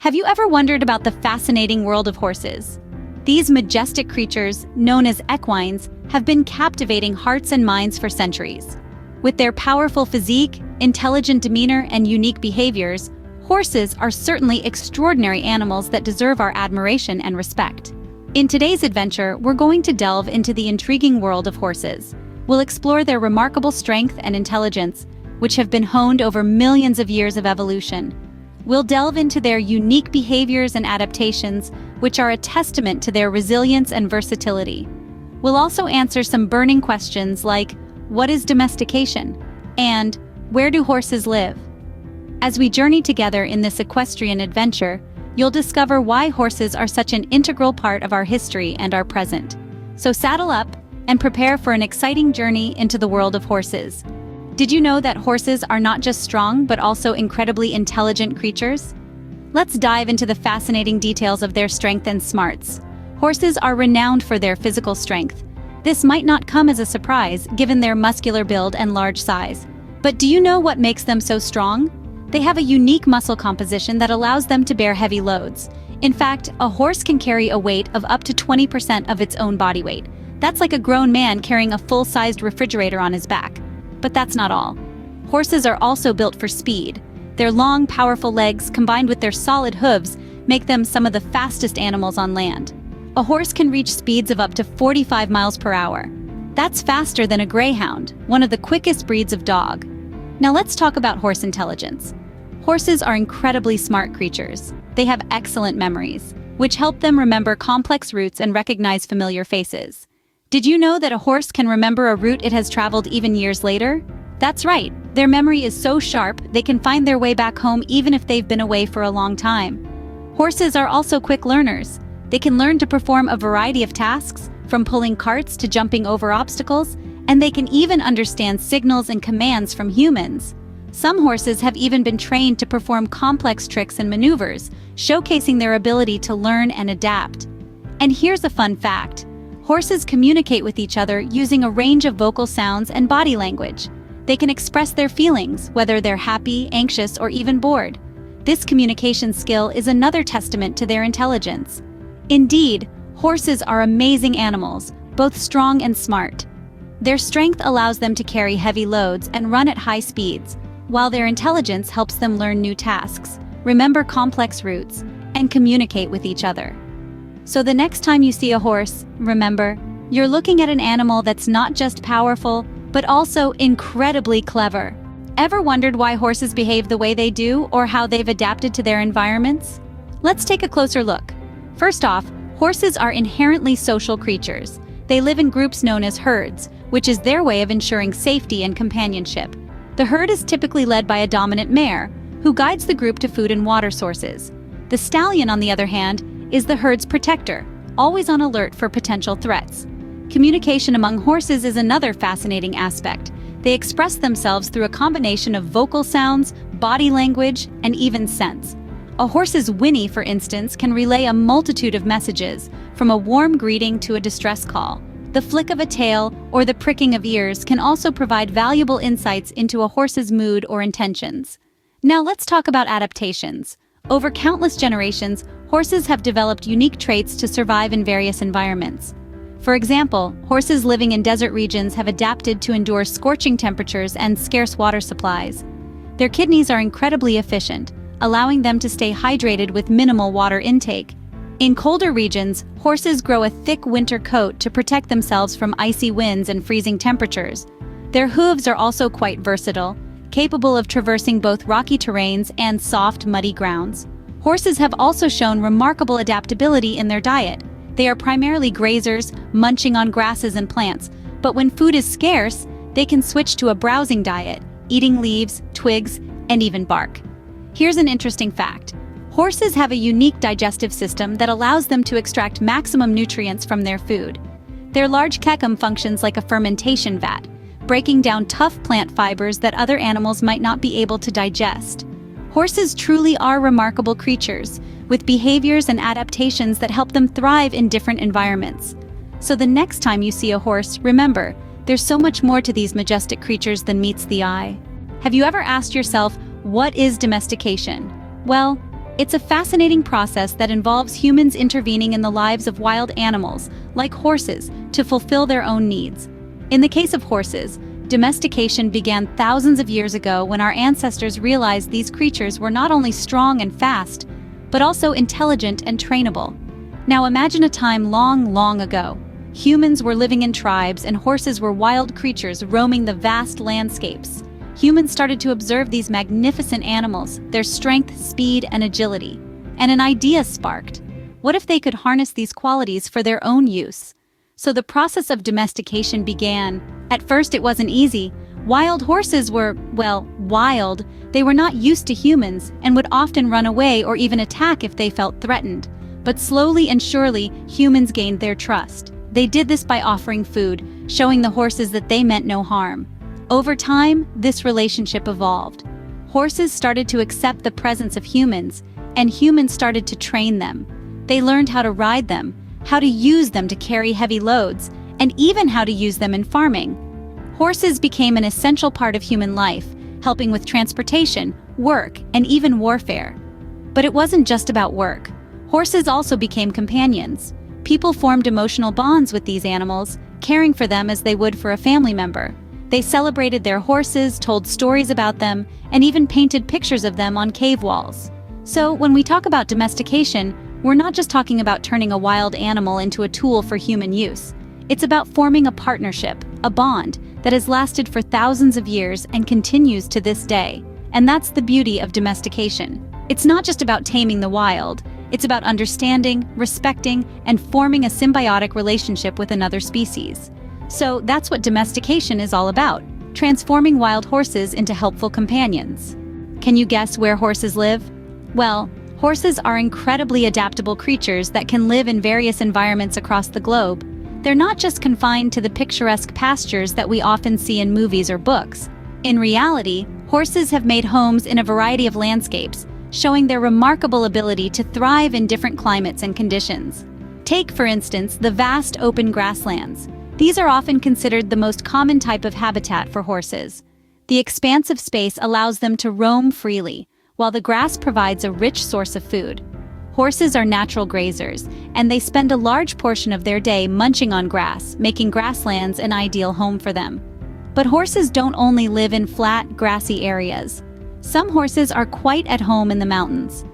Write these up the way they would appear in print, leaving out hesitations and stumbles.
Have you ever wondered about the fascinating world of horses? These majestic creatures, known as equines, have been captivating hearts and minds for centuries. With their powerful physique, intelligent demeanor, and unique behaviors, horses are certainly extraordinary animals that deserve our admiration and respect. In today's adventure, we're going to delve into the intriguing world of horses. We'll explore their remarkable strength and intelligence, which have been honed over millions of years of evolution. We'll delve into their unique behaviors and adaptations, which are a testament to their resilience and versatility. We'll also answer some burning questions like, what is domestication? And where do horses live? As we journey together in this equestrian adventure, you'll discover why horses are such an integral part of our history and our present. So saddle up and prepare for an exciting journey into the world of horses. Did you know that horses are not just strong but also incredibly intelligent creatures? Let's dive into the fascinating details of their strength and smarts. Horses are renowned for their physical strength. This might not come as a surprise given their muscular build and large size. But do you know what makes them so strong? They have a unique muscle composition that allows them to bear heavy loads. In fact, a horse can carry a weight of up to 20% of its own body weight. That's like a grown man carrying a full-sized refrigerator on his back. But that's not all. Horses are also built for speed. Their long, powerful legs, combined with their solid hooves, make them some of the fastest animals on land. A horse can reach speeds of up to 45 miles per hour. That's faster than a greyhound, one of the quickest breeds of dog. Now let's talk about horse intelligence. Horses are incredibly smart creatures. They have excellent memories, which help them remember complex routes and recognize familiar faces. Did you know that a horse can remember a route it has traveled even years later? That's right, their memory is so sharp they can find their way back home even if they've been away for a long time. Horses are also quick learners. They can learn to perform a variety of tasks, from pulling carts to jumping over obstacles, and they can even understand signals and commands from humans. Some horses have even been trained to perform complex tricks and maneuvers, showcasing their ability to learn and adapt. And here's a fun fact. Horses communicate with each other using a range of vocal sounds and body language. They can express their feelings, whether they're happy, anxious, or even bored. This communication skill is another testament to their intelligence. Indeed, horses are amazing animals, both strong and smart. Their strength allows them to carry heavy loads and run at high speeds, while their intelligence helps them learn new tasks, remember complex routes, and communicate with each other. So the next time you see a horse, remember, you're looking at an animal that's not just powerful, but also incredibly clever. Ever wondered why horses behave the way they do or how they've adapted to their environments? Let's take a closer look. First off, horses are inherently social creatures. They live in groups known as herds, which is their way of ensuring safety and companionship. The herd is typically led by a dominant mare, who guides the group to food and water sources. The stallion, on the other hand, is the herd's protector, always on alert for potential threats. Communication among horses is another fascinating aspect. They express themselves through a combination of vocal sounds, body language, and even scents. A horse's whinny, for instance, can relay a multitude of messages, from a warm greeting to a distress call. The flick of a tail or the pricking of ears can also provide valuable insights into a horse's mood or intentions. Now let's talk about adaptations. Over countless generations, horses have developed unique traits to survive in various environments. For example, horses living in desert regions have adapted to endure scorching temperatures and scarce water supplies. Their kidneys are incredibly efficient, allowing them to stay hydrated with minimal water intake. In colder regions, horses grow a thick winter coat to protect themselves from icy winds and freezing temperatures. Their hooves are also quite versatile, capable of traversing both rocky terrains and soft, muddy grounds. Horses have also shown remarkable adaptability in their diet. They are primarily grazers, munching on grasses and plants, but when food is scarce, they can switch to a browsing diet, eating leaves, twigs, and even bark. Here's an interesting fact. Horses have a unique digestive system that allows them to extract maximum nutrients from their food. Their large cecum functions like a fermentation vat, breaking down tough plant fibers that other animals might not be able to digest. Horses truly are remarkable creatures, with behaviors and adaptations that help them thrive in different environments. So the next time you see a horse, remember, there's so much more to these majestic creatures than meets the eye. Have you ever asked yourself, what is domestication? Well, It's a fascinating process that involves humans intervening in the lives of wild animals, like horses, to fulfill their own needs. In the case of horses, domestication began thousands of years ago when our ancestors realized these creatures were not only strong and fast, but also intelligent and trainable. Now imagine a time long, long ago. Humans were living in tribes and horses were wild creatures roaming the vast landscapes. Humans started to observe these magnificent animals, their strength, speed, and agility. And an idea sparked. What if they could harness these qualities for their own use? So the process of domestication began. At first it wasn't easy. Wild horses were, well, wild. They were not used to humans and would often run away or even attack if they felt threatened. But slowly and surely, humans gained their trust. They did this by offering food, showing the horses that they meant no harm. Over time, this relationship evolved. Horses started to accept the presence of humans, and humans started to train them. They learned how to ride them, how to use them to carry heavy loads, and even how to use them in farming. Horses became an essential part of human life, helping with transportation, work, and even warfare. But it wasn't just about work. Horses also became companions. People formed emotional bonds with these animals, caring for them as they would for a family member. They celebrated their horses, told stories about them, and even painted pictures of them on cave walls. So when we talk about domestication, we're not just talking about turning a wild animal into a tool for human use. It's about forming a partnership, a bond, that has lasted for thousands of years and continues to this day. And that's the beauty of domestication. It's not just about taming the wild. It's about understanding, respecting, and forming a symbiotic relationship with another species. So that's what domestication is all about, transforming wild horses into helpful companions. Can you guess where horses live? Well, horses are incredibly adaptable creatures that can live in various environments across the globe. They're not just confined to the picturesque pastures that we often see in movies or books. In reality, horses have made homes in a variety of landscapes, showing their remarkable ability to thrive in different climates and conditions. Take, for instance, the vast open grasslands. These are often considered the most common type of habitat for horses. The expansive space allows them to roam freely, while the grass provides a rich source of food. Horses are natural grazers, and they spend a large portion of their day munching on grass, making grasslands an ideal home for them. But horses don't only live in flat, grassy areas. Some horses are quite at home in the mountains.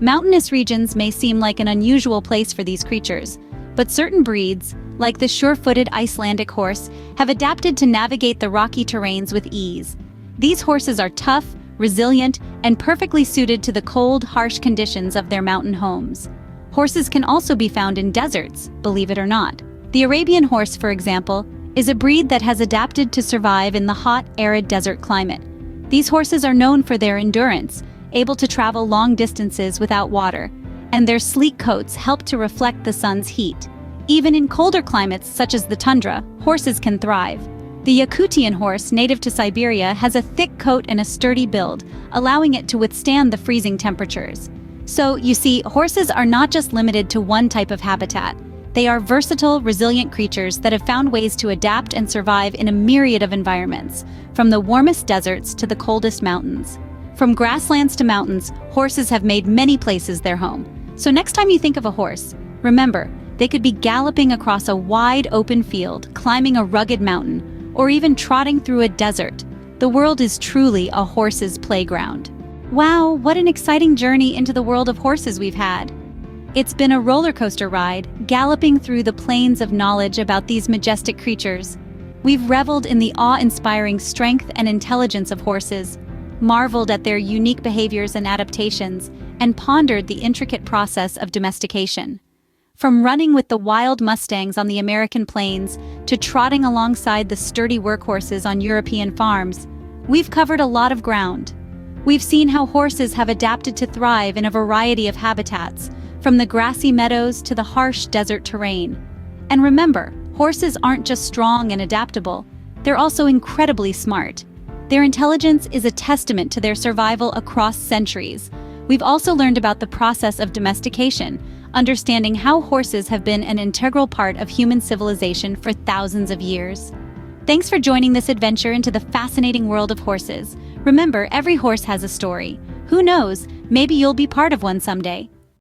Mountainous regions may seem like an unusual place for these creatures, but certain breeds, like the sure-footed Icelandic horse, have adapted to navigate the rocky terrains with ease. These horses are tough, resilient, and perfectly suited to the cold, harsh conditions of their mountain homes. Horses can also be found in deserts, believe it or not. The Arabian horse, for example, is a breed that has adapted to survive in the hot, arid desert climate. These horses are known for their endurance, able to travel long distances without water, and their sleek coats help to reflect the sun's heat. Even in colder climates such as the tundra, horses can thrive. The Yakutian horse, native to Siberia, has a thick coat and a sturdy build, allowing it to withstand the freezing temperatures. So, you see, horses are not just limited to one type of habitat. They are versatile, resilient creatures that have found ways to adapt and survive in a myriad of environments, from the warmest deserts to the coldest mountains. From grasslands to mountains, horses have made many places their home. So next time you think of a horse, remember, they could be galloping across a wide open field, climbing a rugged mountain, or even trotting through a desert. The world is truly a horse's playground. Wow, what an exciting journey into the world of horses we've had. It's been a roller coaster ride, galloping through the plains of knowledge about these majestic creatures. We've reveled in the awe-inspiring strength and intelligence of horses, marveled at their unique behaviors and adaptations, and pondered the intricate process of domestication. From running with the wild mustangs on the American plains to trotting alongside the sturdy workhorses on European farms, we've covered a lot of ground. We've seen how horses have adapted to thrive in a variety of habitats, from the grassy meadows to the harsh desert terrain. And remember, horses aren't just strong and adaptable, they're also incredibly smart. Their intelligence is a testament to their survival across centuries. We've also learned about the process of domestication, understanding how horses have been an integral part of human civilization for thousands of years. Thanks for joining this adventure into the fascinating world of horses. Remember, every horse has a story. Who knows, maybe you'll be part of one someday.